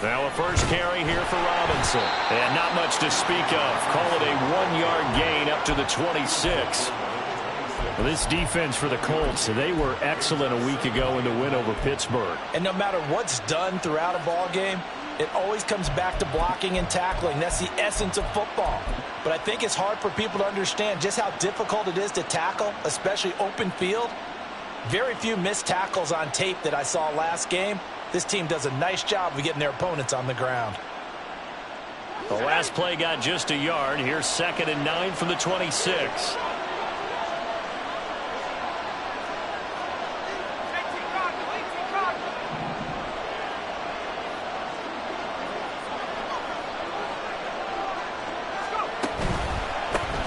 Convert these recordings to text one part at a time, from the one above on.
Now a first carry here for Robinson. And not much to speak of. Call it a 1-yard gain up to the 26. Well, this defense for the Colts, they were excellent a week ago in the win over Pittsburgh. And no matter what's done throughout a ball game, it always comes back to blocking and tackling. That's the essence of football. But I think it's hard for people to understand just how difficult it is to tackle, especially open field. Very few missed tackles on tape that I saw last game. This team does a nice job of getting their opponents on the ground. The last play got just a yard. Here's 2nd and 9 from the 26.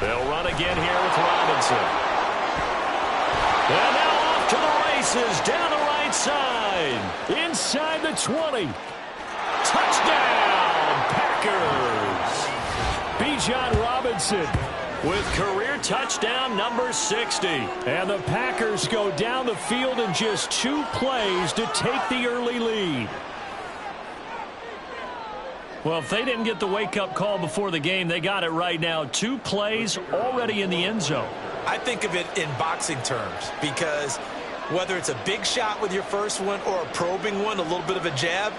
They'll run again here with Robinson. And now off to the races down the right side. Inside the 20. Touchdown, Packers. Bijan Robinson With career touchdown number 60. And the Packers go down the field in just 2 plays to take the early lead. Well, if they didn't get the wake-up call before the game, they got it right now. 2 plays already in the end zone. I think of it in boxing terms because whether it's a big shot with your first one or a probing one, a little bit of a jab,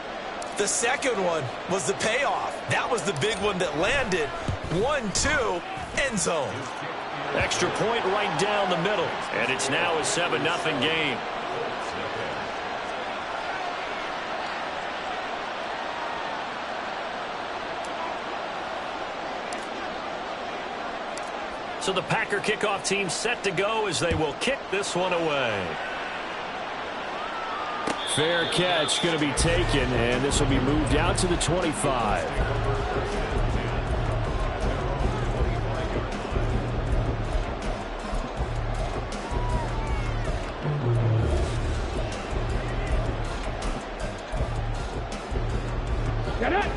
the second one was the payoff. That was the big one that landed. 1-2, end zone. Extra point right down the middle. And it's now a 7-0 game. So the Packer kickoff team set to go as they will kick this one away. Fair catch going to be taken, and this will be moved out to the 25. Get it!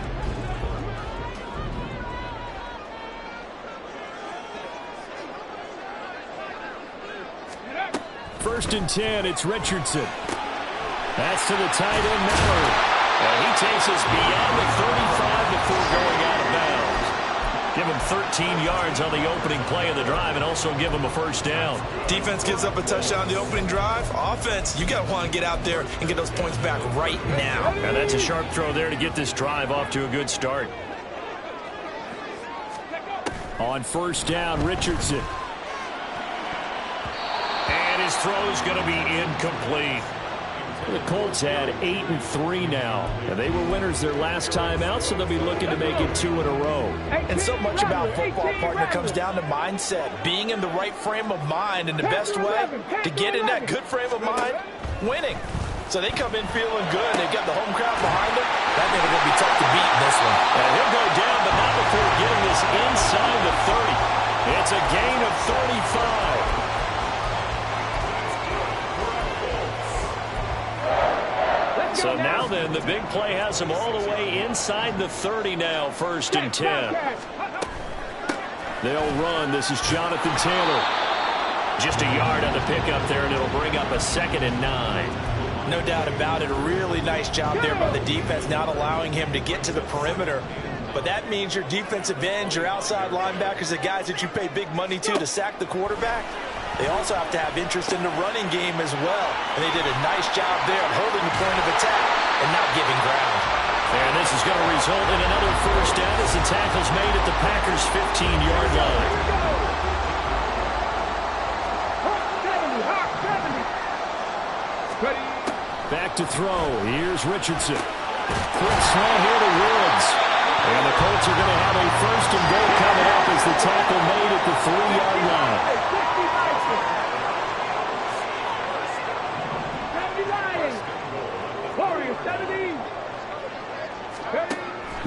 First and 10, it's Richardson. That's to the tight end, Miller. And he takes us beyond the 35 before going out of bounds. Give him 13 yards on the opening play of the drive and also give him a first down. Defense gives up a touchdown on the opening drive. Offense, you got to want to get out there and get those points back right now. And that's a sharp throw there to get this drive off to a good start. On first down, Richardson. And his throw's going to be incomplete. The Colts had 8-3 now. And they were winners their last time out, so they'll be looking to make it 2 in a row. And so much about football, partner, comes down to mindset. Being in the right frame of mind, and the best way to get in that good frame of mind, winning. So they come in feeling good. They've got the home crowd behind them. That means they're going to be tough to beat in this one. And he'll go down, but not before getting this inside the 30. It's a gain of 35. So now then, the big play has him all the way inside the 30 now, 1st and 10. They'll run. This is Jonathan Taylor. Just a yard on the pickup there, and it'll bring up a 2nd and 9. No doubt about it. A really nice job there by the defense, not allowing him to get to the perimeter. But that means your defensive ends, your outside linebackers, the guys that you pay big money to sack the quarterback, they also have to have interest in the running game as well. And they did a nice job there of holding the point of attack and not giving ground. And this is going to result in another first down as the tackle's made at the Packers' 15-yard line. Back to throw. Here's Richardson. Quick swing here to Woods. And the Colts are going to have a 1st and goal coming up as the tackle made at the 3-yard line.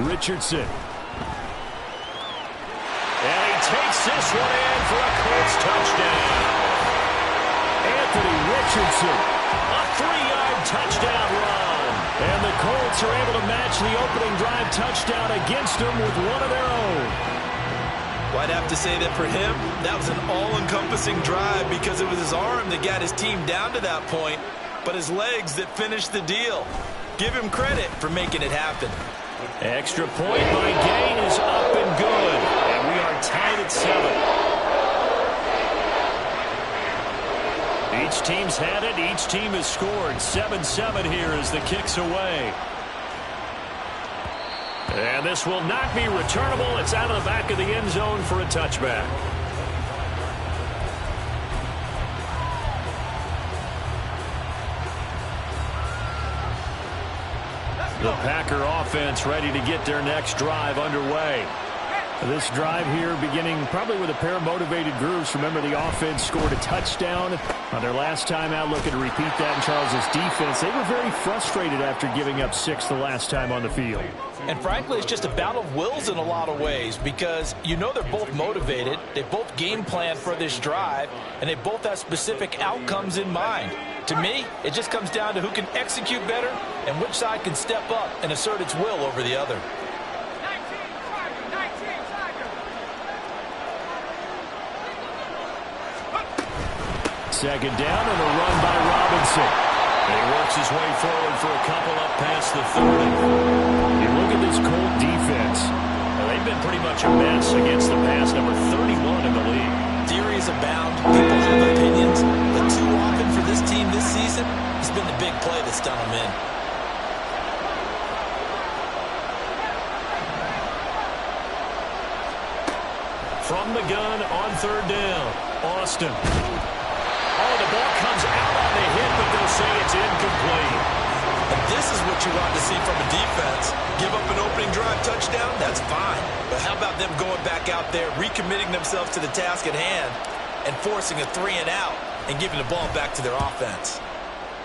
Richardson. And he takes this one in for a Colts touchdown. Anthony Richardson. A 3-yard touchdown run. And the Colts are able to match the opening drive touchdown against them with one of their own. Well, I'd have to say that for him, that was an all-encompassing drive because it was his arm that got his team down to that point, but his legs that finished the deal. Give him credit for making it happen. Extra point by Gain is up and good. And we are tied at 7. Each team's had it. Each team has scored. 7-7 here as the kick's away. And this will not be returnable. It's out of the back of the end zone for a touchback. The Packer offense ready to get their next drive underway. This drive here beginning probably with a pair of motivated groups. Remember, the offense scored a touchdown on their last time out. Looking to repeat that in Charles's defense. They were very frustrated after giving up 6 the last time on the field. And frankly, it's just a battle of wills in a lot of ways because you know they're both motivated. They both game plan for this drive, and they both have specific outcomes in mind. To me, it just comes down to who can execute better and which side can step up and assert its will over the other. Second down and a run by Robinson. And he works his way forward for a couple up past the 30. You look at this Colt defense. Well, they've been pretty much a mess against the pass, number 31 in the league. Theories abound. People have opinions. But too often for this team this season, it's been the big play that's done them in. From the gun on third down, Austin. Oh, the ball comes out on the hit, but they'll say it's incomplete. And this is what you want to see from a defense. Give up an opening drive touchdown, that's fine. But how about them going back out there, recommitting themselves to the task at hand, and forcing a 3-and-out and giving the ball back to their offense?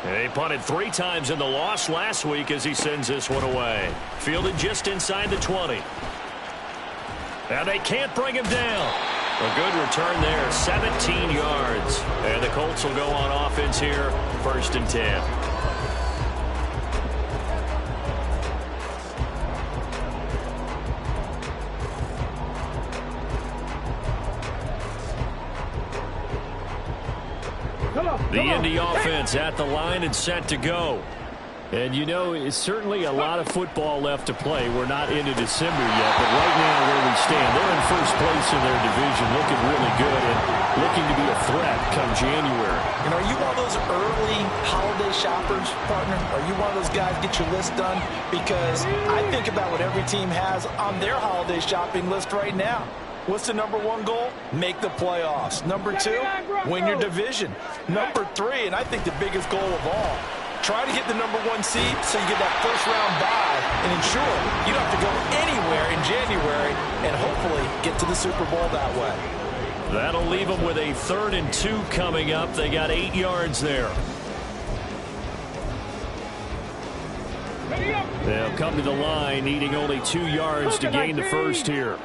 They punted 3 times in the loss last week as he sends this one away. Fielded just inside the 20. Now they can't bring him down. A good return there, 17 yards. And the Colts will go on offense here, 1st and 10. The Indy offense at the line and set to go. And you know, it's certainly a lot of football left to play. We're not into December yet, but right now where we stand, they're in first place in their division, looking really good and looking to be a threat come January. And are you one of those early holiday shoppers, partner? Are you one of those guys get your list done? Because I think about what every team has on their holiday shopping list right now. What's the number 1 goal? Make the playoffs. Number 2, win your division. Number 3, and I think the biggest goal of all, try to get the number 1 seed so you get that first-round bye and ensure you don't have to go anywhere in January and hopefully get to the Super Bowl that way. That'll leave them with a 3rd and 2 coming up. They got 8 yards there. They'll come to the line, needing only 2 yards to gain the first here.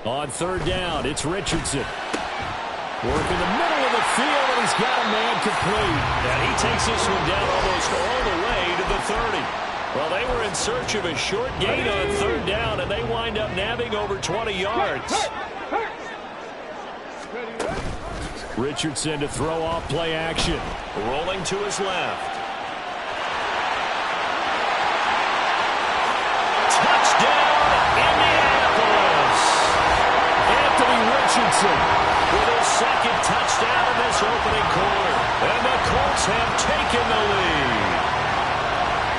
On third down, it's Richardson. Working the middle of the field, and he's got a man complete. And he takes this one down almost all the way to the 30. Well, they were in search of a short gain on third down, and they wind up nabbing over 20 yards. Richardson to throw off play action. Rolling to his left. Touchdown, Indianapolis. Anthony Richardson with his 2nd touchdown in this opening quarter. And the Colts have taken the lead.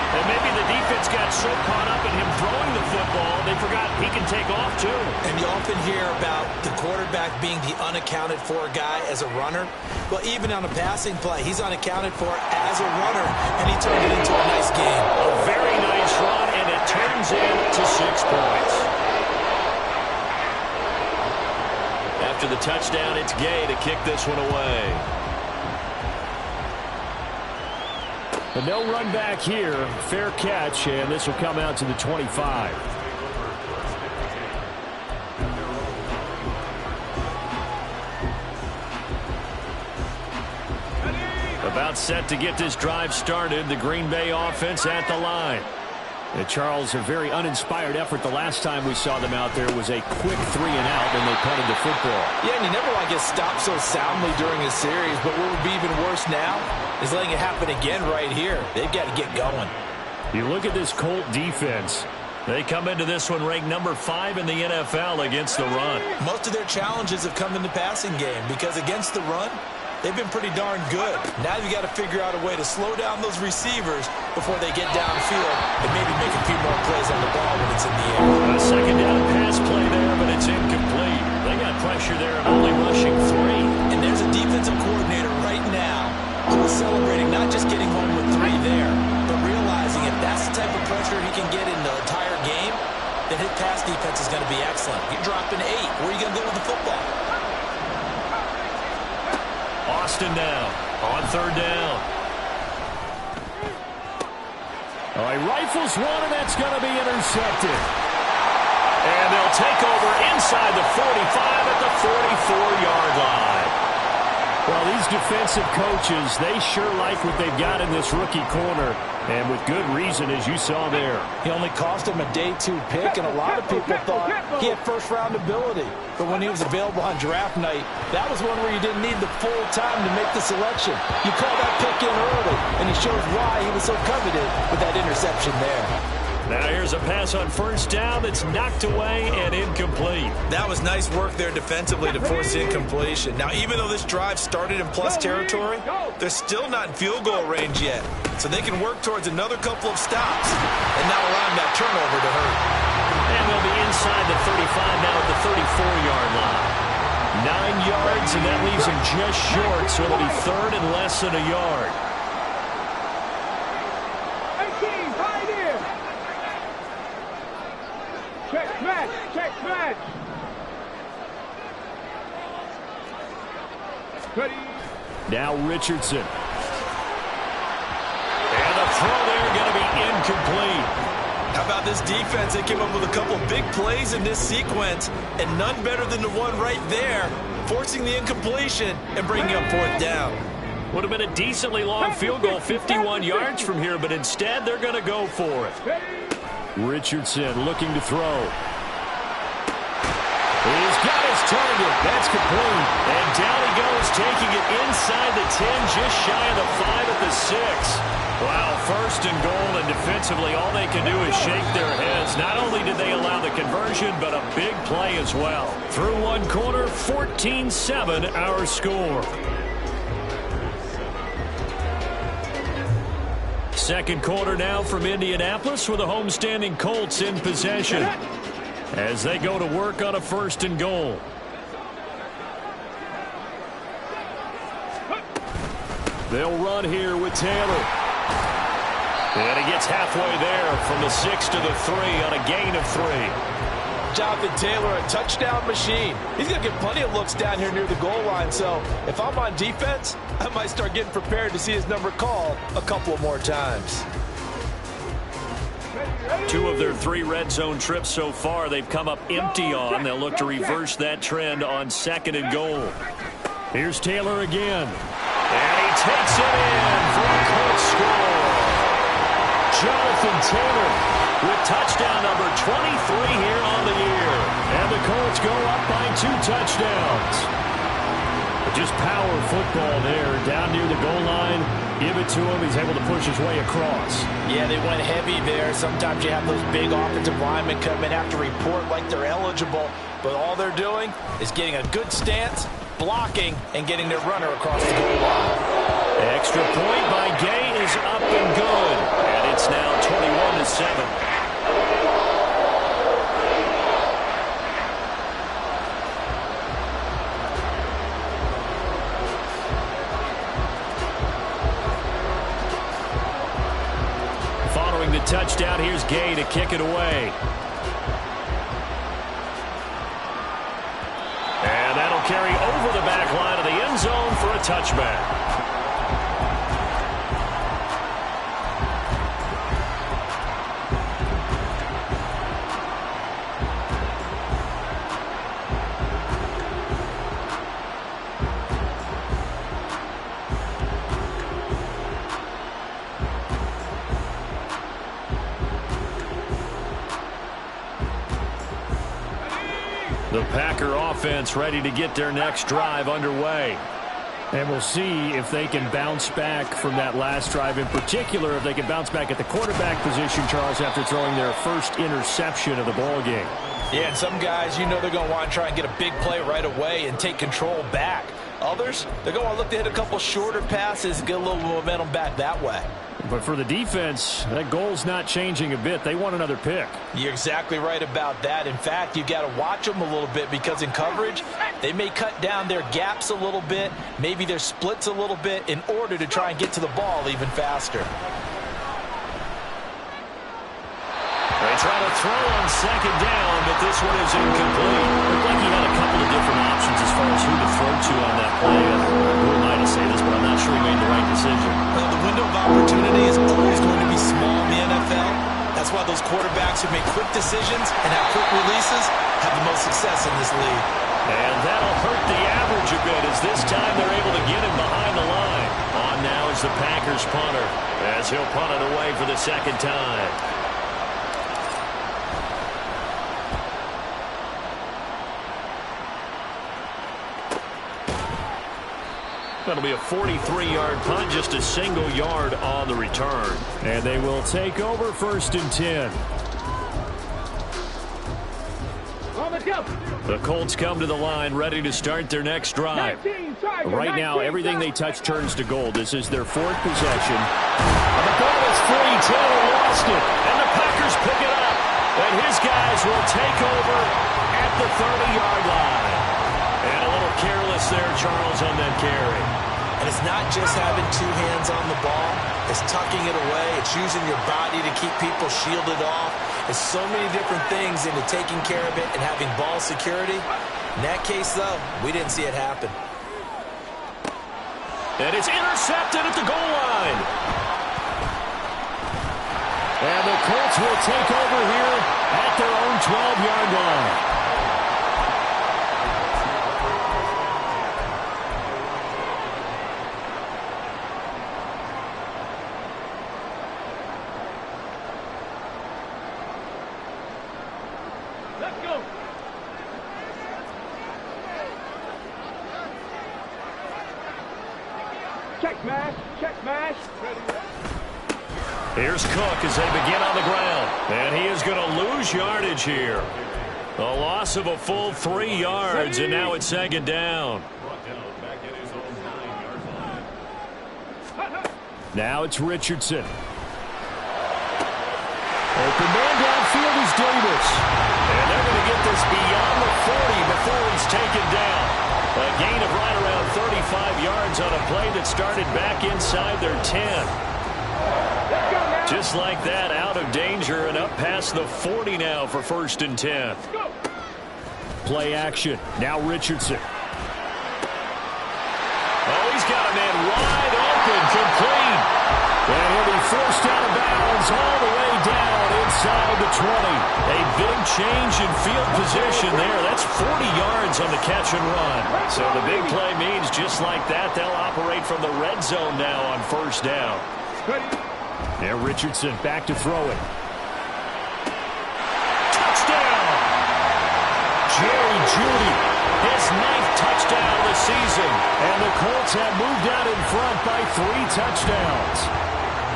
And maybe the defense got so caught up in him throwing the football, they forgot he can take off too. And you often hear about the quarterback being the unaccounted for guy as a runner. Well, even on a passing play, he's unaccounted for as a runner, and he turned it into a nice game. A very nice run, and it turns into 6 points. After the touchdown, it's Gay to kick this one away. But no run back here. Fair catch, and this will come out to the 25. About set to get this drive started. The Green Bay offense at the line. Charles, a very uninspired effort. The last time we saw them out there was a quick 3-and-out when they punted the football. Yeah, and you never want to get stopped so soundly during a series, but what would be even worse now is letting it happen again right here. They've got to get going. You look at this Colt defense. They come into this one ranked number 5 in the NFL against the run. Most of their challenges have come in the passing game because against the run, they've been pretty darn good. Now you've got to figure out a way to slow down those receivers before they get downfield and maybe make a few more plays on the ball when it's in the air. A second down pass play there, but it's incomplete. They got pressure there and only rushing 3. And there's a defensive coordinator right now who is celebrating not just getting home with 3 there, but realizing if that's the type of pressure he can get in the entire game, then his pass defense is going to be excellent. You're dropping 8. Where are you going to go with the football? Austin now on 3rd down. He rifles one, and that's going to be intercepted. And they'll take over inside the 45 at the 44-yard line. Well, these defensive coaches, they sure like what they've got in this rookie corner, and with good reason, as you saw there. He only cost him a day 2 pick, and a lot of people thought he had first-round ability. But when he was available on draft night, that was one where you didn't need the full time to make the selection. You call that pick in early, and he shows why he was so coveted with that interception there. Now here's a pass on 1st down that's knocked away and incomplete. That was nice work there defensively to force the incompletion. Now, even though this drive started in plus territory, they're still not in field goal range yet. So they can work towards another couple of stops and not allowing that turnover to hurt. And they'll be inside the 35 now at the 34-yard line. 9 yards, and that leaves him just short, so it'll be 3rd and less than a yard. Check. Now Richardson. And the throw there going to be incomplete. How about this defense? They came up with a couple big plays in this sequence, and none better than the one right there, forcing the incompletion and bringing up 4th down. Would have been a decently long field goal, 51 yards from here, but instead they're going to go for it. Richardson looking to throw. He's got his target. That's complete. And down he goes, taking it inside the 10, just shy of the 5 at the 6. Wow, 1st and goal, and defensively all they can do is shake their heads. Not only did they allow the conversion, but a big play as well. Through one quarter, 14-7 our score. Second quarter now from Indianapolis with the homestanding Colts in possession as they go to work on a 1st and goal. They'll run here with Taylor. And he gets halfway there from the 6 to the 3 on a gain of 3. Jonathan Taylor, a touchdown machine. He's going to get plenty of looks down here near the goal line. So if I'm on defense, I might start getting prepared to see his number called a couple more times. 2 of their 3 red zone trips so far they've come up empty on. They'll look to reverse that trend on 2nd and goal. Here's Taylor again. And he takes it in for a Colts score. Jonathan Taylor with touchdown number 23 here on the year. And the Colts go up by 2 touchdowns. Just power football there down near the goal line. Give it to him. He's able to push his way across. Yeah, they went heavy there. Sometimes you have those big offensive linemen come in, have to report like they're eligible. But all they're doing is getting a good stance, blocking, and getting their runner across the goal line. Extra point by Gay is up and good. And it's now 21-7. Following the touchdown, here's Gay to kick it away. And that'll carry over the back line of the end zone for a touchback. The Packer offense ready to get their next drive underway. And we'll see if they can bounce back from that last drive. In particular, if they can bounce back at the quarterback position, Charles, after throwing their first interception of the ball game. Yeah, and some guys, they're going to want to try and get a big play right away and take control back. Others, they're going to look to hit a couple shorter passes, get a little momentum back that way. But for the defense, that goal's not changing a bit. They want another pick. You're exactly right about that. In fact, you've got to watch them a little bit because in coverage, they may cut down their gaps a little bit, maybe their splits a little bit in order to try and get to the ball even faster. They try to throw on second down, but this one is incomplete. Looked like he had a couple of different options as far as who to throw to on that play. Who am I to say this, but I'm not sure he made the right decision. Well, the window of opportunity is always going to be small in the NFL. That's why those quarterbacks who make quick decisions and have quick releases have the most success in this league. And that'll hurt the average a bit as this time they're able to get him behind the line. On now is the Packers punter as he'll punt it away for the second time. That'll be a 43-yard punt, just a single yard on the return. And they will take over 1st and 10. The Colts come to the line, ready to start their next drive. Right now, everything they touch turns to gold. This is their 4th possession. And the ball is free. Taylor lost it. And the Packers pick it up. And his guys will take over at the 30-yard line. And a little careless there, Charles, on that carry. And it's not just having 2 hands on the ball. It's tucking it away. It's using your body to keep people shielded off. There's so many different things into taking care of it and having ball security. In that case, though, we didn't see it happen. And it's intercepted at the goal line. And the Colts will take over here at their own 12-yard line. Here's Cook as they begin on the ground. And he is going to lose yardage here. A loss of a full 3 yards, and now it's 2nd down. Now it's Richardson. Open man downfield is Davis. And they're going to get this beyond the 40 before he's taken down. A gain of right around 35 yards on a play that started back inside their 10. Just like that, out of danger and up past the 40 now for 1st and 10. Play action. Now Richardson. Oh, he's got a man wide open, complete. And he'll be forced out of bounds all the way down inside the 20. A big change in field position there. That's 40 yards on the catch and run. So the big play means just like that, they'll operate from the red zone now on 1st down. Now Richardson back to throw it. Touchdown! Jerry Jeudy, his 9th touchdown of the season. And the Colts have moved out in front by 3 touchdowns.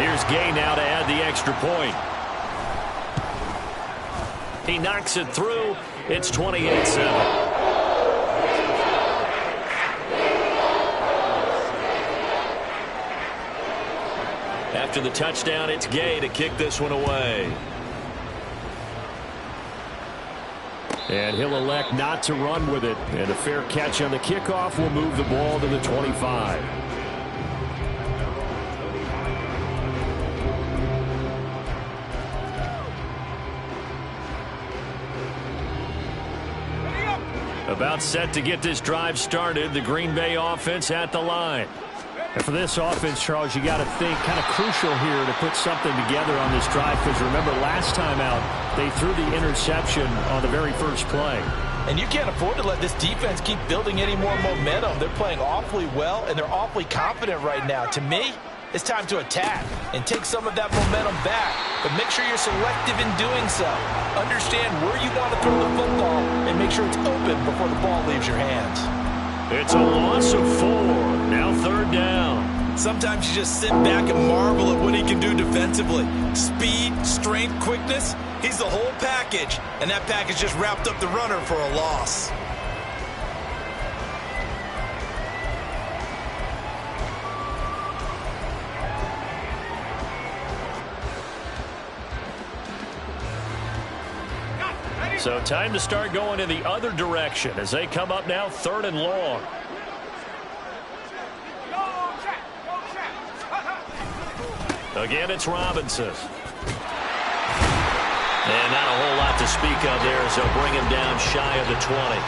Here's Gay now to add the extra point. He knocks it through. It's 28-7. After the touchdown, it's Gay to kick this one away. And he'll elect not to run with it. And a fair catch on the kickoff will move the ball to the 25. About set to get this drive started. The Green Bay offense at the line. And for this offense, Charles, you got to think kind of crucial here to put something together on this drive, because remember last time out they threw the interception on the very first play. And you can't afford to let this defense keep building any more momentum. They're playing awfully well, and they're awfully confident right now. To me, it's time to attack and take some of that momentum back. But make sure you're selective in doing so. Understand where you want to throw the football and make sure it's open before the ball leaves your hands. It's a loss of 4. Now 3rd down. Sometimes you just sit back and marvel at what he can do defensively. Speed, strength, quickness. He's the whole package. And that package just wrapped up the runner for a loss. So time to start going in the other direction as they come up now 3rd and long. Again, it's Robinson. And not a whole lot to speak of there as they'll bring him down shy of the 20.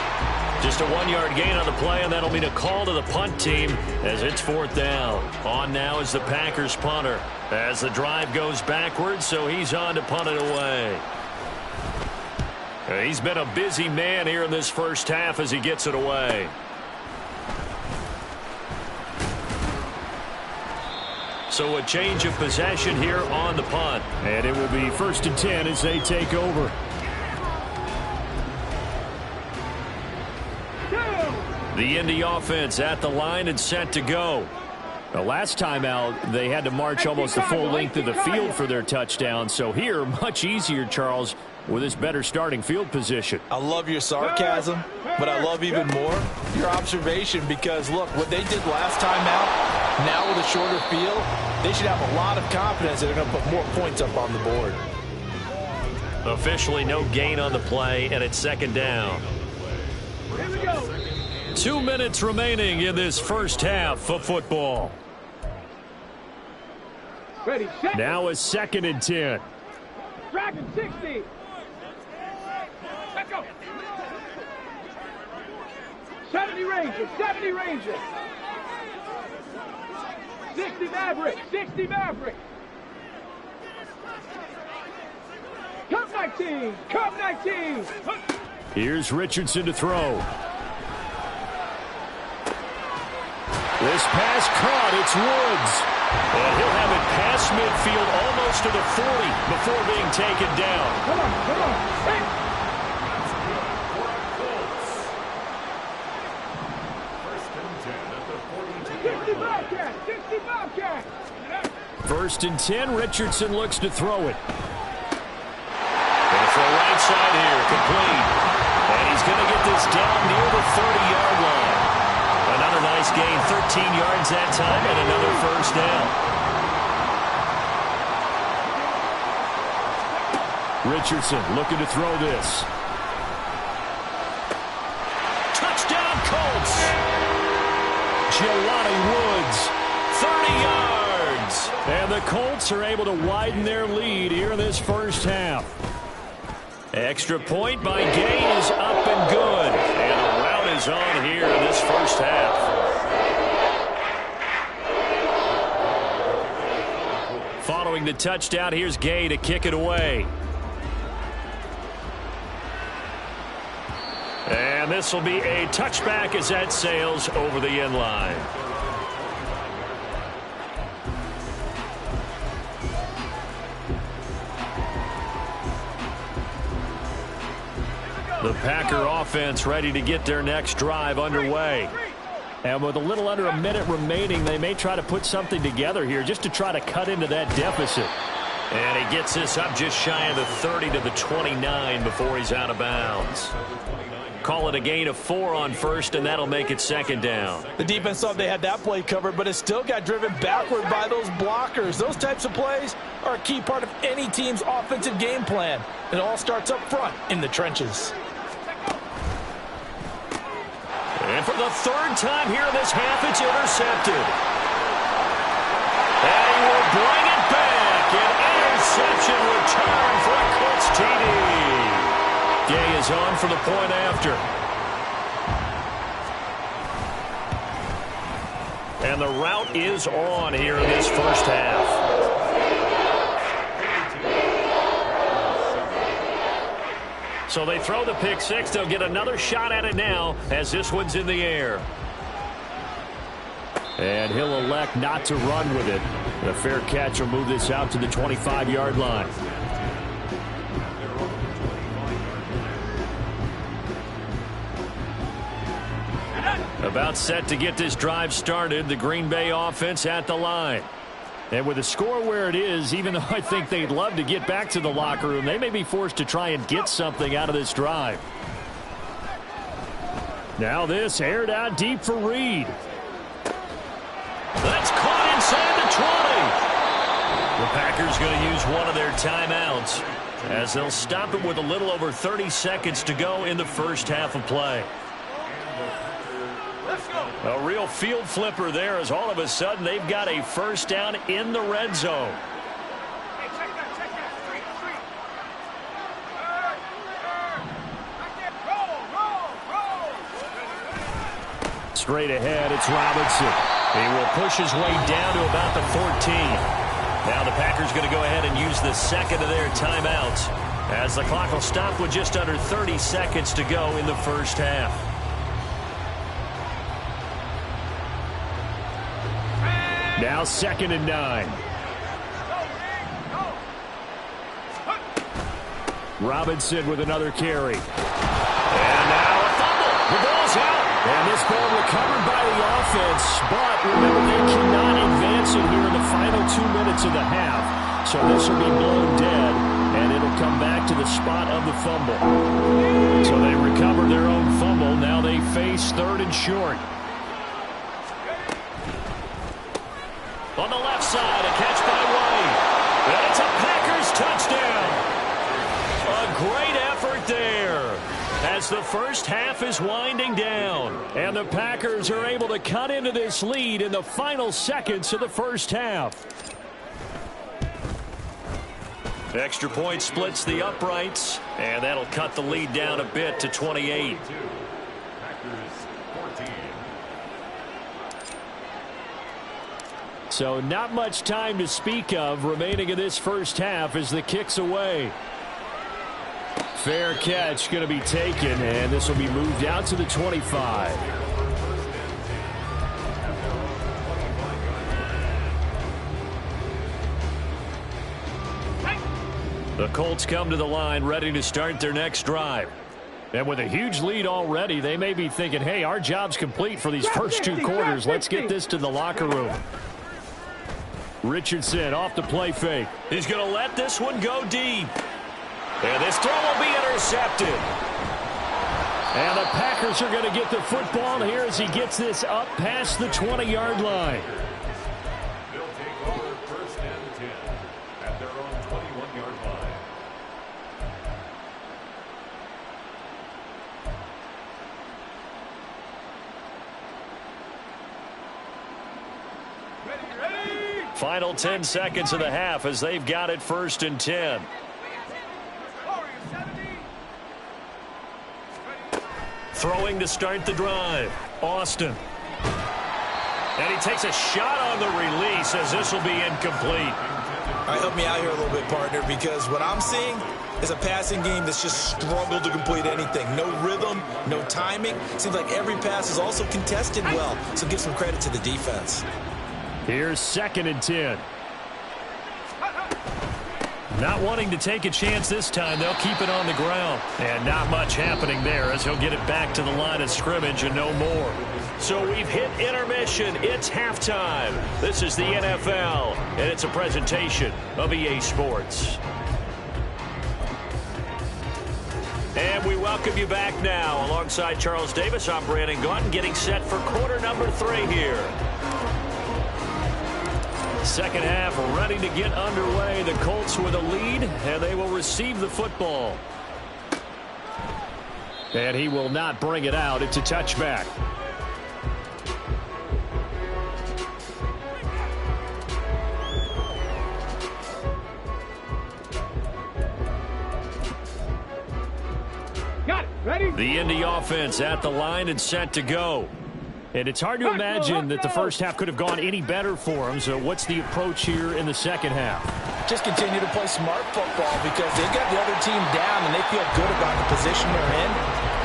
Just a 1-yard gain on the play, and that'll mean a call to the punt team as it's 4th down. On now is the Packers punter as the drive goes backwards, so he's on to punt it away. He's been a busy man here in this first half as he gets it away. So a change of possession here on the punt. And it will be 1st and 10 as they take over. The Indy offense at the line and set to go. The last time out, they had to march almost the full length of the field for their touchdown. So here, much easier, Charles, with this better starting field position. I love your sarcasm, but I love even more your observation because, look, what they did last time out, now with a shorter field, they should have a lot of confidence that they're going to put more points up on the board. Officially no gain on the play, and it's 2nd down. 2 minutes remaining in this first half of football. Ready, set. Now it's 2nd and 10. Dragon 60. Let's go. 70 Rangers, 70 Rangers. 60 Mavericks, 60 Mavericks. Cup 19, Cup 19. Here's Richardson to throw. This pass caught. It's Woods. And he'll have it past midfield almost to the 40 before being taken down. Come on, come on. Hey. 60 Bobcats, 60 Bobcats. 1st and 10. Richardson looks to throw it. And for the right side here, complete. And he's going to get this down near the 30-yard line. Another nice gain, 13 yards that time, and another 1st down. Richardson looking to throw this. Touchdown, Colts! Jelani Woods, 30 yards. And the Colts are able to widen their lead here in this first half. Extra point by Gay is up and good. And the rout is on here in this first half. Following the touchdown, here's Gay to kick it away. And this will be a touchback as that sails over the end line. The Packer offense ready to get their next drive underway. And with a little under a minute remaining, they may try to put something together here just to try to cut into that deficit. And he gets this up just shy of the 30 to the 29 before he's out of bounds. Call it a gain of 4 on 1st, and that'll make it 2nd down. The defense thought they had that play covered, but it still got driven backward by those blockers. Those types of plays are a key part of any team's offensive game plan. It all starts up front in the trenches. And for the 3rd time here in this half, it's intercepted. And he will bring it back. An interception return for a Colts TD. Gay is on for the point after. And the route is on here in this first half. So they throw the pick six. They'll get another shot at it now as this one's in the air. And he'll elect not to run with it. The fair catch will move this out to the 25-yard line. About set to get this drive started. The Green Bay offense at the line. And with the score where it is, even though I think they'd love to get back to the locker room, they may be forced to try and get something out of this drive. Now this aired out deep for Reed. That's caught inside the 20. The Packers going to use one of their timeouts as they'll stop it with a little over 30 seconds to go in the first half of play. A real field flipper there as all of a sudden they've got a first down in the red zone. Straight ahead, it's Robinson. He will push his way down to about the 14. Now the Packers going to go ahead and use the second of their timeouts as the clock will stop with just under 30 seconds to go in the first half. Now 2nd and 9. Robinson with another carry. And now a fumble. The ball's out. And this ball recovered by the offense. But remember, they cannot advance it here in the final 2 minutes of the half. So this will be blown dead. And it'll come back to the spot of the fumble. So they recover their own fumble. Now they face 3rd and short. On the left side, a catch by White. And it's a Packers touchdown. A great effort there as the first half is winding down. And the Packers are able to cut into this lead in the final seconds of the first half. Extra point splits the uprights, and that'll cut the lead down a bit to 28. So not much time to speak of remaining in this first half as the kick's away. Fair catch going to be taken, and this will be moved out to the 25. The Colts come to the line ready to start their next drive. And with a huge lead already, they may be thinking, hey, our job's complete for these first 2 quarters. Let's get this to the locker room. Richardson off the play fake. He's going to let this one go deep. And this throw will be intercepted. And the Packers are going to get the football here as he gets this up past the 20-yard line. They'll take over 1st and 10 at their own 21-yard line. Final 10 seconds of the half as they've got it 1st and 10. Throwing to start the drive. Austin. And he takes a shot on the release as this will be incomplete. All right, help me out here a little bit, partner, because what I'm seeing is a passing game that's just struggled to complete anything. No rhythm, no timing. Seems like every pass is also contested well, so give some credit to the defense. Here's 2nd and 10. Not wanting to take a chance this time, they'll keep it on the ground. And not much happening there as he'll get it back to the line of scrimmage and no more. So we've hit intermission. It's halftime. This is the NFL, and it's a presentation of EA Sports. And we welcome you back now. Alongside Charles Davis, I'm Brandon Gaudin, getting set for quarter number 3 here. Second half ready to get underway. The Colts with a lead, and they will receive the football. And he will not bring it out. It's a touchback. Got it. Ready? The Indy offense at the line and set to go. And it's hard to imagine that the first half could have gone any better for them. So what's the approach here in the second half? Just continue to play smart football because they've got the other team down and they feel good about the position they're in.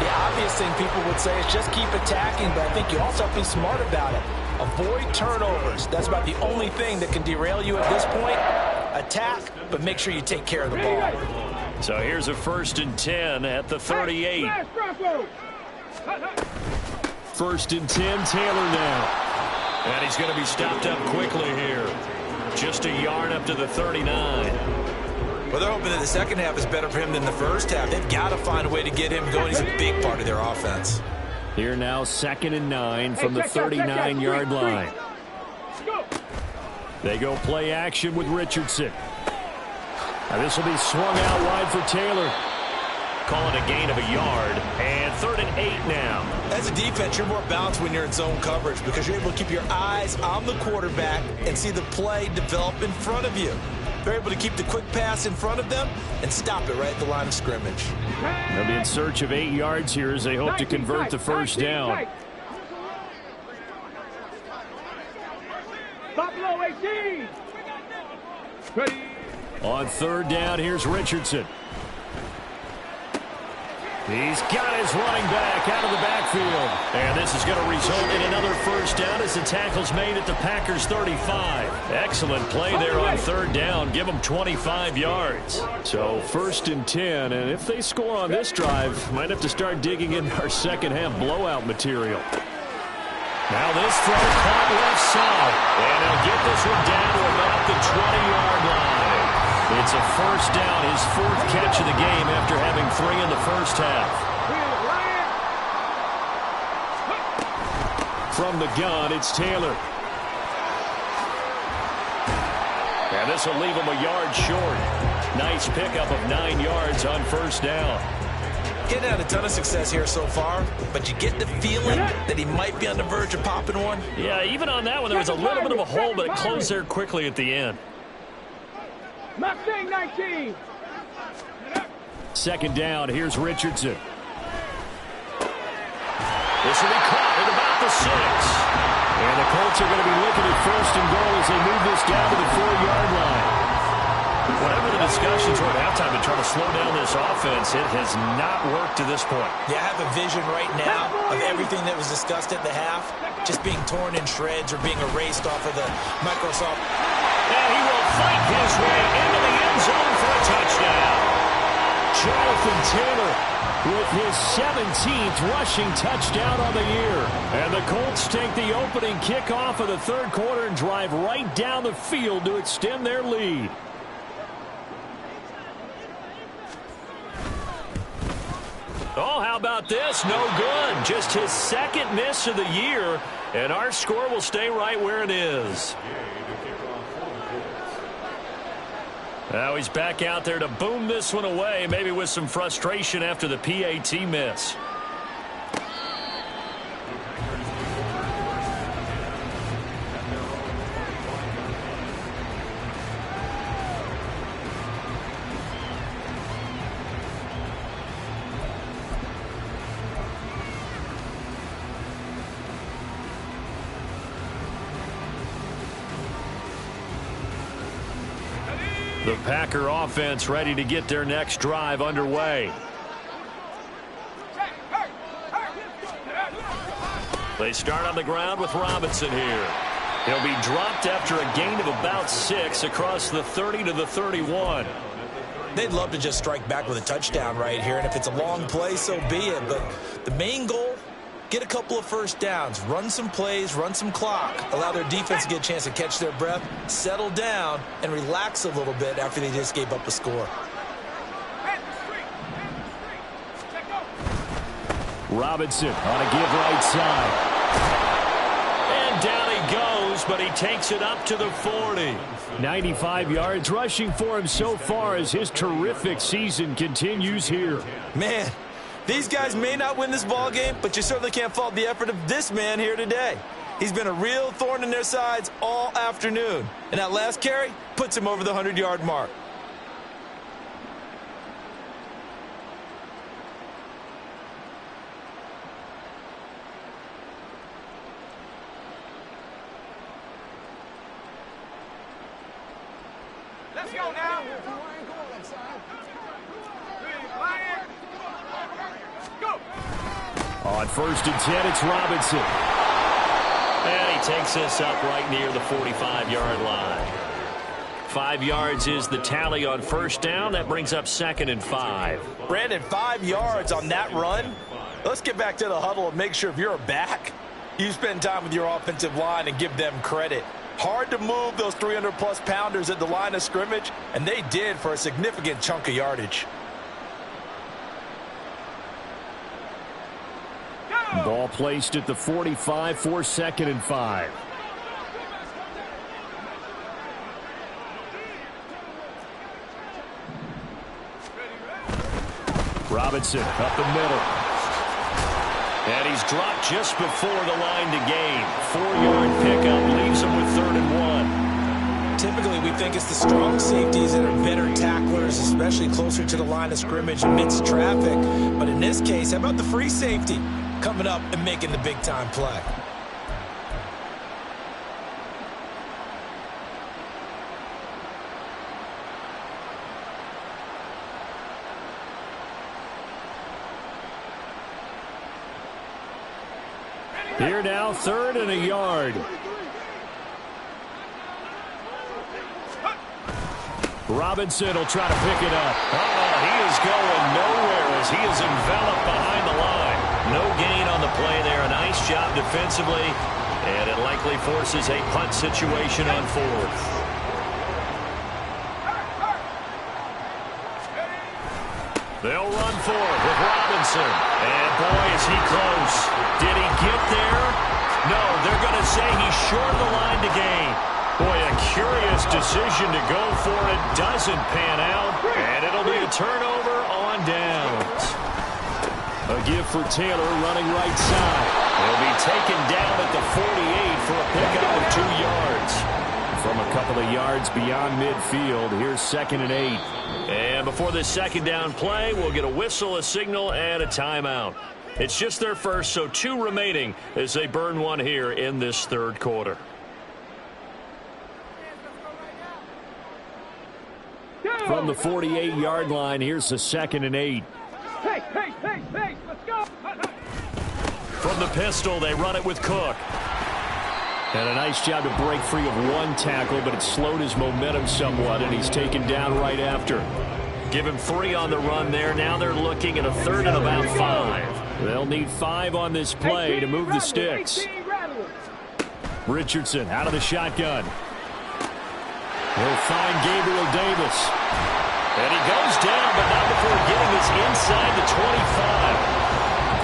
The obvious thing people would say is just keep attacking, but I think you also have to be smart about it. Avoid turnovers. That's about the only thing that can derail you at this point. Attack, but make sure you take care of the ball. So here's a 1st and 10 at the 38. First and 10, Taylor now. And he's going to be stopped up quickly here. Just a yard up to the 39. Well, they're hoping that the second half is better for him than the first half. They've got to find a way to get him going. He's a big part of their offense. Here now, 2nd and 9 from the 39-yard line. They go play action with Richardson. Now this will be swung out wide for Taylor. Call it a gain of a yard. And 3rd and 8 now. As a defense, you're more balanced when you're in zone coverage because you're able to keep your eyes on the quarterback and see the play develop in front of you. They're able to keep the quick pass in front of them and stop it right at the line of scrimmage. They'll be in search of 8 yards here as they hope to convert the first down. Buffalo 18. Ready. On 3rd down, here's Richardson. He's got his running back out of the backfield. And this is going to result in another first down as the tackle's made at the Packers' 35. Excellent play there on 3rd down. Give them 25 yards. So 1st and 10, and if they score on this drive, might have to start digging in our second half blowout material. Now this throw caught left side. And he'll get this one down to about the 20-yard line. It's a first down, his 4th catch of the game after having 3 in the first half. From the gun, it's Taylor. And this will leave him a yard short. Nice pickup of 9 yards on first down. Getting had a ton of success here so far, but you get the feeling that he might be on the verge of popping one. Yeah, even on that one, there was a little bit of a hole, but it closed there quickly at the end. Mustang 19. 2nd down, here's Richardson. This will be caught at about the 6. And the Colts are going to be looking at 1st and goal as they move this down to the 4-yard line. Whatever the discussions were at halftime to try to slow down this offense, it has not worked to this point. Yeah, I have a vision right now of everything that was discussed at the half just being torn in shreds or being erased off of the Microsoft. And he will fight his way into the end zone for a touchdown. Jonathan Taylor with his 17th rushing touchdown on the year. And the Colts take the opening kickoff of the 3rd quarter and drive right down the field to extend their lead. Oh, how about this? No good. Just his 2nd miss of the year, and our score will stay right where it is. Now he's back out there to boom this one away, maybe with some frustration after the PAT miss. The Packer offense ready to get their next drive underway. They start on the ground with Robinson here. He'll be dropped after a gain of about 6 across the 30 to the 31. They'd love to just strike back with a touchdown right here, and if it's a long play, so be it. But the main goal, get a couple of first downs, run some plays, run some clock, allow their defense to get a chance to catch their breath, settle down, and relax a little bit after they just gave up a score. Robinson on a give right side. And down he goes, but he takes it up to the 40. 95 yards rushing for him so far as his terrific season continues here. Man, these guys may not win this ball game, but you certainly can't fault the effort of this man here today. He's been a real thorn in their sides all afternoon. And that last carry puts him over the 100-yard mark. Let's go now. Go. On 1st and 10, it's Robinson. And he takes this up right near the 45-yard line. 5 yards is the tally on first down. That brings up 2nd and 5. Brandon, 5 yards on that run. Let's get back to the huddle and make sure if you're a back, you spend time with your offensive line and give them credit. Hard to move those 300-plus pounders at the line of scrimmage, and they did for a significant chunk of yardage. Ball placed at the 45 for 2nd and 5. Robinson up the middle. And he's dropped just before the line to gain. 4-yard pickup leaves him with 3rd and 1. Typically, we think it's the strong safeties that are better tacklers, especially closer to the line of scrimmage amidst traffic. But in this case, how about the free safety coming up and making the big-time play? Here now, 3rd and a yard. Robinson will try to pick it up. He is going nowhere as he is enveloped behind the line. No gain on the play there. A nice job defensively, and it likely forces a punt situation on 4th. They'll run for it with Robinson. And boy, is he close. Did he get there? No, they're going to say he's short of the line to gain. Boy, a curious decision to go for it. Doesn't pan out. And it'll be a turnover on downs. A give for Taylor running right side. He'll be taken down at the 48 for a pickup of 2 yards. From a couple of yards beyond midfield, here's 2nd and 8. And before this 2nd down play, we'll get a whistle, a signal, and a timeout. It's just their first, so 2 remaining as they burn one here in this 3rd quarter. From the 48-yard line, here's the 2nd and 8. Hey, let's go. From the pistol, they run it with Cook. And a nice job to break free of 1 tackle, but it slowed his momentum somewhat, and he's taken down right after. Give him 3 on the run there. Now they're looking at a 3rd and about 5. They'll need 5 on this play to move the sticks. Richardson out of the shotgun. He'll find Gabriel Davis. And he goes down, but not before getting us inside the 25.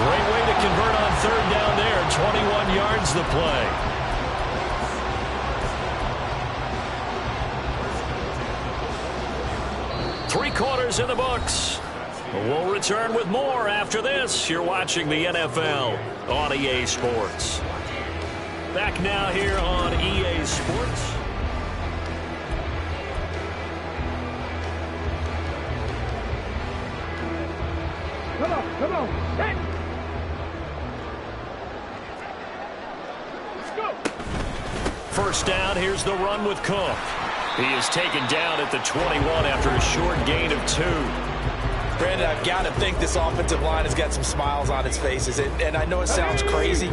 Great way to convert on 3rd down there. 21 yards the play. Three quarters in the books. We'll return with more after this. You're watching the NFL on EA Sports. Back now here on EA Sports. Come on. Hey. Let's go. First down, here's the run with Cook. He is taken down at the 21 after a short gain of 2. Brandon, I've got to think this offensive line has got some smiles on its faces. And I know it sounds crazy,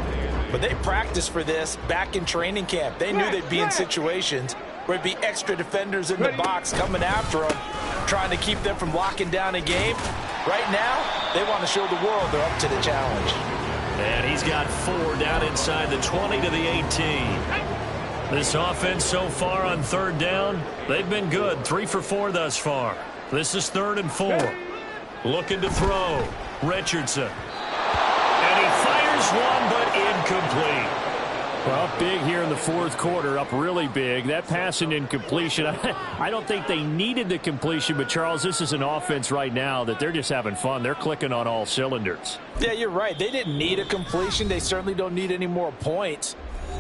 but they practiced for this back in training camp. They knew they'd be in situations where it'd be extra defenders in the box coming after them, trying to keep them from locking down a game. Right now, they want to show the world they're up to the challenge. And he's got 4 down inside the 20 to the 18. This offense so far on 3rd down, they've been good. 3 for 4 thus far. This is 3rd and 4. Looking to throw. Richardson. And he fires one, but incomplete. Well, big here in the 4th quarter, up really big. That pass and incompletion, I don't think they needed the completion, but, Charles, this is an offense right now that they're just having fun. They're clicking on all cylinders. Yeah, you're right. They didn't need a completion. They certainly don't need any more points,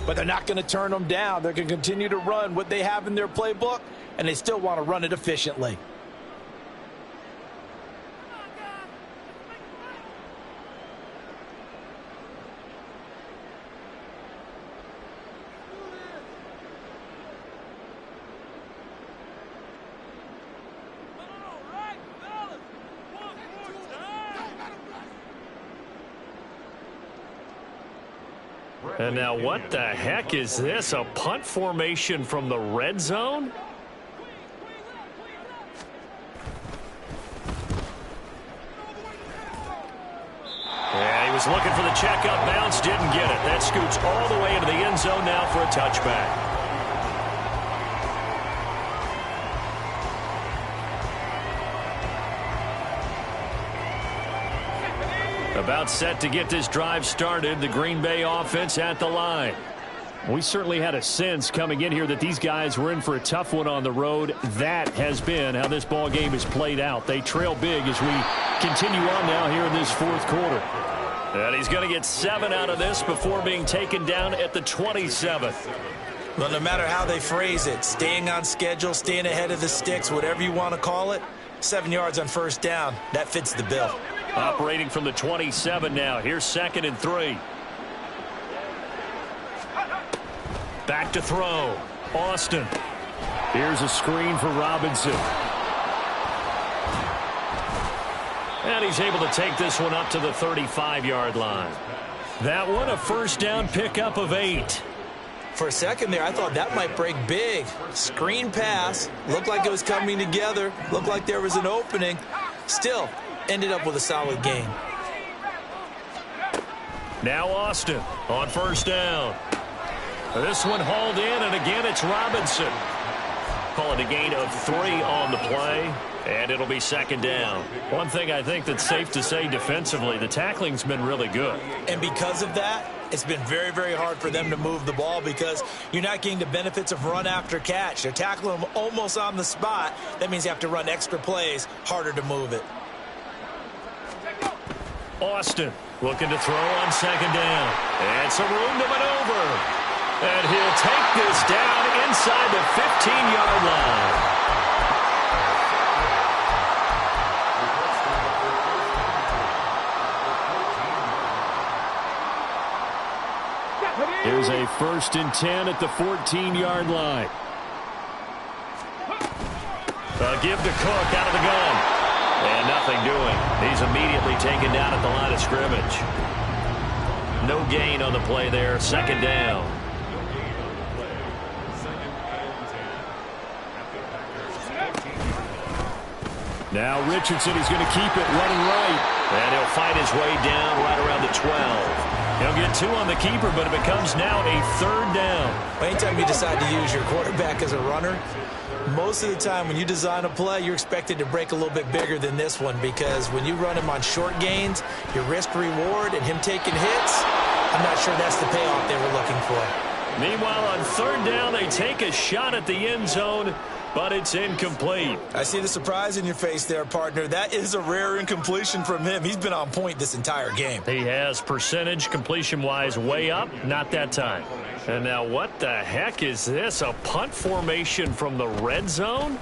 but they're not going to turn them down. They're going to continue to run what they have in their playbook, and they still want to run it efficiently. And now what the heck is this? A punt formation from the red zone? Yeah, he was Was looking for the checkup bounce, didn't get it. That scoots all the way into the end zone now for a touchback. About set to get this drive started. The Green Bay offense at the line. We certainly had a sense coming in here that these guys were in for a tough one on the road. That has been how this ball game has played out. They trail big as we continue on now here in this fourth quarter. And he's going to get 7 out of this before being taken down at the 27th. Well, no matter how they phrase it, staying on schedule, staying ahead of the sticks, whatever you want to call it, 7 yards on first down, that fits the bill. Operating from the 27 now. Here's 2nd and 3. Back to throw. Austin. Here's a screen for Robinson. And he's able to take this one up to the 35-yard line. That one a first down pickup of 8. For a second there, I thought that might break big. Screen pass. Looked like it was coming together. Looked like there was an opening. Still, ended up with a solid gain. Now Austin on first down. This one hauled in, and again it's Robinson. Call it a gain of 3 on the play, and it'll be 2nd down. One thing I think that's safe to say defensively, the tackling's been really good. And because of that, it's been very, very hard for them to move the ball because you're not getting the benefits of run after catch. They're tackling them almost on the spot. That means you have to run extra plays, harder to move it. Austin looking to throw on 2nd down. And some room to maneuver. And he'll take this down inside the 15-yard line. Here's a 1st and 10 at the 14-yard line. Give to Cook out of the gun. And nothing doing. He's immediately taken down at the line of scrimmage. No gain on the play there. 2nd down. Now Richardson is going to keep it running right. And he'll fight his way down right around the 12. He'll get 2 on the keeper, but it becomes now a 3rd down. Anytime you decide to use your quarterback as a runner, most of the time when you design a play, you're expected to break a little bit bigger than this one because when you run him on short gains, your risk-reward and him taking hits, I'm not sure that's the payoff they were looking for. Meanwhile, on 3rd down, they take a shot at the end zone, but it's incomplete. I see the surprise in your face there, partner. That is a rare incompletion from him. He's been on point this entire game. He has percentage completion-wise way up, not that time. And now what the heck is this? A punt formation from the red zone?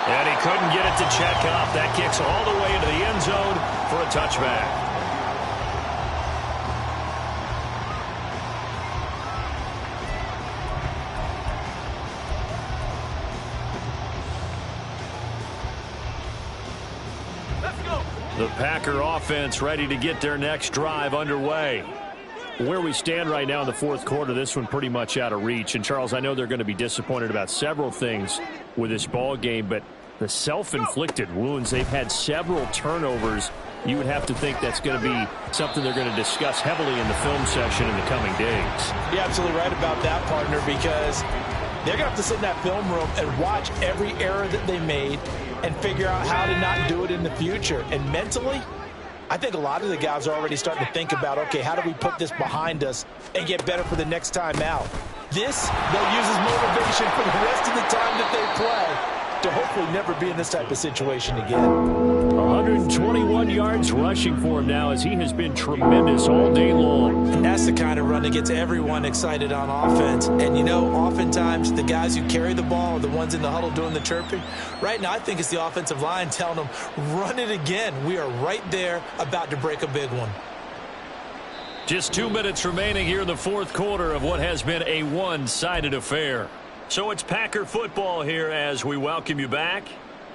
And he couldn't get it to check up. That kicks all the way into the end zone for a touchback. The Packer offense ready to get their next drive underway. Where we stand right now in the fourth quarter, this one pretty much out of reach. And, Charles, I know they're going to be disappointed about several things with this ball game, but the self-inflicted wounds, they've had several turnovers. You would have to think that's going to be something they're going to discuss heavily in the film session in the coming days. You're absolutely right about that, partner, because they're going to have to sit in that film room and watch every error that they made and figure out how to not do it in the future. And mentally, I think a lot of the guys are already starting to think about, okay, how do we put this behind us and get better for the next time out? This, they'll use as motivation for the rest of the time that they play to hopefully never be in this type of situation again. 121 yards rushing for him now as he has been tremendous all day long. And that's the kind of run that gets everyone excited on offense. And, you know, oftentimes the guys who carry the ball are the ones in the huddle doing the chirping. Right now, I think it's the offensive line telling them, run it again. We are right there about to break a big one. Just 2 minutes remaining here in the fourth quarter of what has been a one-sided affair. So it's Packer football here as we welcome you back.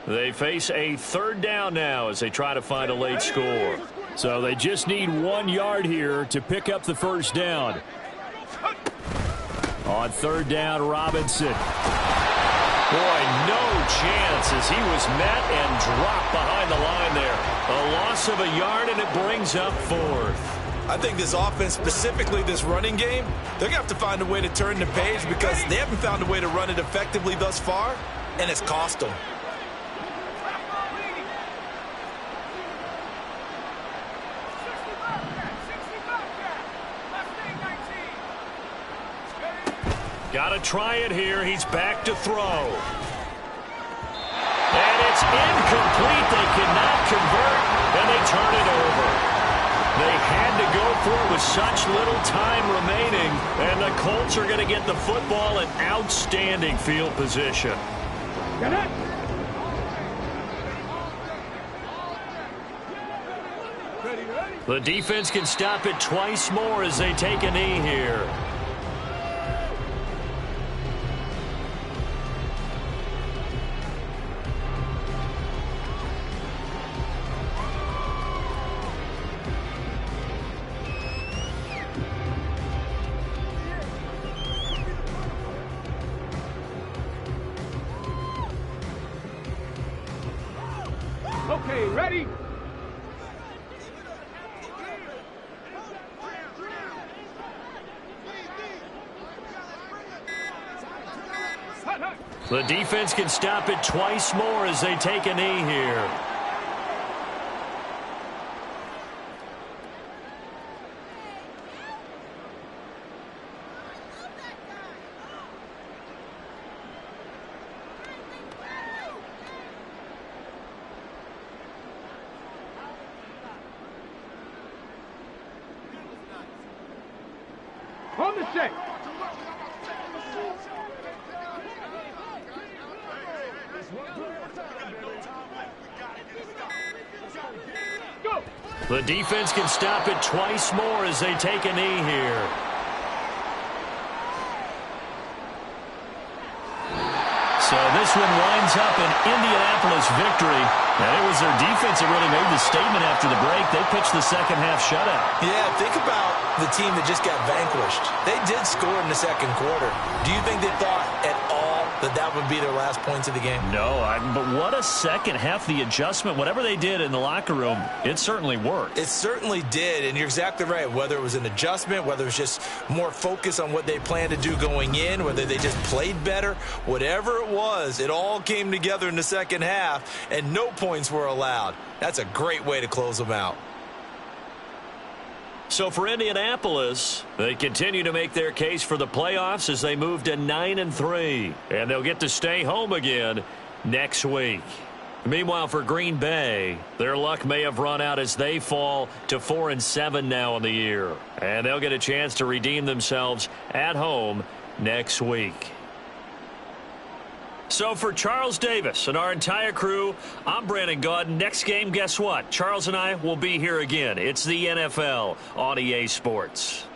They face a third down now as they try to find a late score. So they just need 1 yard here to pick up the first down. On third down, Robinson. Boy, no chance as he was met and dropped behind the line there. A loss of a yard, and it brings up fourth. I think this offense, specifically this running game, they're going to have to find a way to turn the page because they haven't found a way to run it effectively thus far, and it's cost them. Got to try it here. He's back to throw. And it's incomplete. They cannot convert, and they turn it over. They had to go for it with such little time remaining, and the Colts are going to get the football in outstanding field position. Get it. The defense can stop it twice more as they take a knee here. Okay, ready? The defense can stop it twice more as they take a knee here. On the set. Go. The defense can stop it twice more as they take a knee here. So this one winds up an Indianapolis victory. And it was their defense that really made the statement after the break. They pitched the second half shutout. Yeah, think about the team that just got vanquished. They did score in the second quarter. Do you think they thought at all that that would be their last points of the game? No, but what a second half. The adjustment, whatever they did in the locker room, it certainly worked. It certainly did, and you're exactly right. Whether it was an adjustment, whether it was just more focus on what they planned to do going in, whether they just played better, whatever it was, it all came together in the second half, and no points were allowed. That's a great way to close them out. So for Indianapolis, they continue to make their case for the playoffs as they move to 9-3. And they'll get to stay home again next week. Meanwhile, for Green Bay, their luck may have run out as they fall to 4-7 now in the year. And they'll get a chance to redeem themselves at home next week. So for Charles Davis and our entire crew, I'm Brandon Gaudin. Next game, guess what? Charles and I will be here again. It's the NFL on EA Sports.